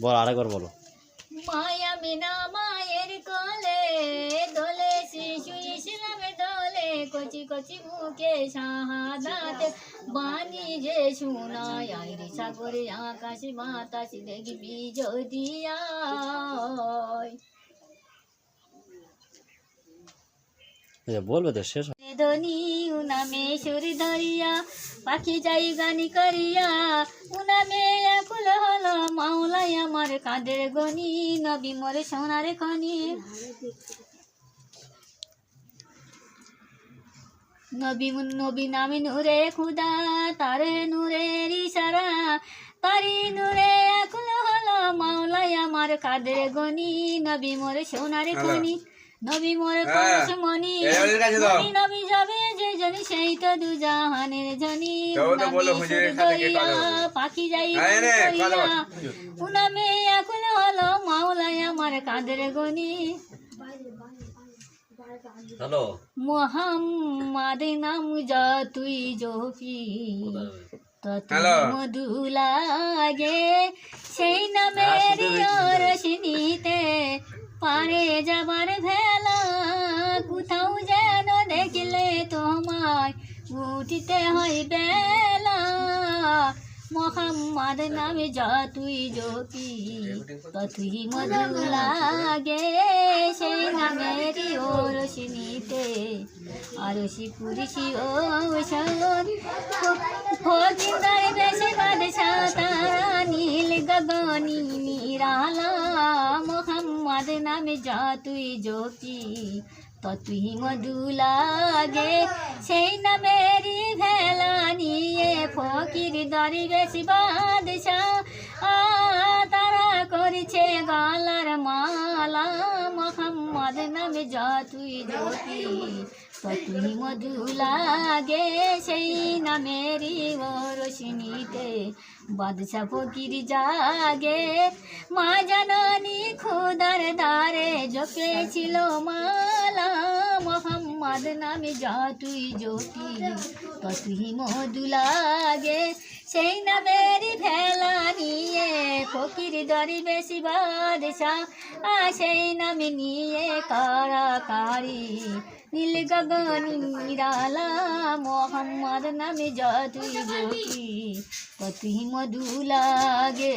বল, আরেকবার বলো। মায়া বিনা মায়ের কোলে দোলে শিশু ইসলামে দোলে কচি কচি মুখে শাহাদাত বাণী যে শোনায় আইরে সাগরে আকাশে বাতাস দেখবি যদি বলবে তো শেষ। ধনী উনামে সুর ধরিয়া পাখি যাই গানি করিয়া উনামে আকুল হলো মাওলাই আমার কাঁদের গনি নবী মোর সোনার খনি নবী নবী নামে নূরে খুদা তারে নূরের ইশারা তারি নূরে আকুল হলো মাওলাই আমার কাঁদের গনি নবী মোর সোনার খনি নবী মোর মনি নবী যাবে যে জনি সেই তো দু জাহানের জনি পাখি যাই উনামে আকুল হলো মাওলাই আমার কাঁদের গনি মোহাম্মদ নাম যা তুই জপি তত মধু লাগে সেই নামের রশনিতে পারে যাবার ভেলা কোথাও যেন দেখলে তোমায় উঠিতে হয় বেলা মোহাম্মদ নামে যা তুই জপি ততই মধু লাগে সেই নামেরই রশনিতে আরশি কুরসি ঔষধ ফকিন্দার বেশি বাদশাহ তারা নীল গগনি নিরালা মোহাম্মদ নামে যা তুই জপি ততই মধু লাগে সেই নামেরই ভেলা নিয়ে ফকির দরবেশ বাদশাহ তারা করেছে গলার মালা মোহাম্মদ নামে যা তুই জপি ততই মধু লাগে সেই নামেরই রশনিতে বাদশাহ ফকির জাগে মা জানানি খোদার দ্বারে জপেছিল মালা মোহাম্মদ নামে যা তুই জপি ততই মধু লাগে সেই নামেরই ভেলা নিয়ে ফকির দরবেশ বাদশাহ সেই নামে নিয়ে কারাকারি নীল গগনি নিরালা মোহাম্মদ নামে যা তুই জপি ততই মধু লাগে।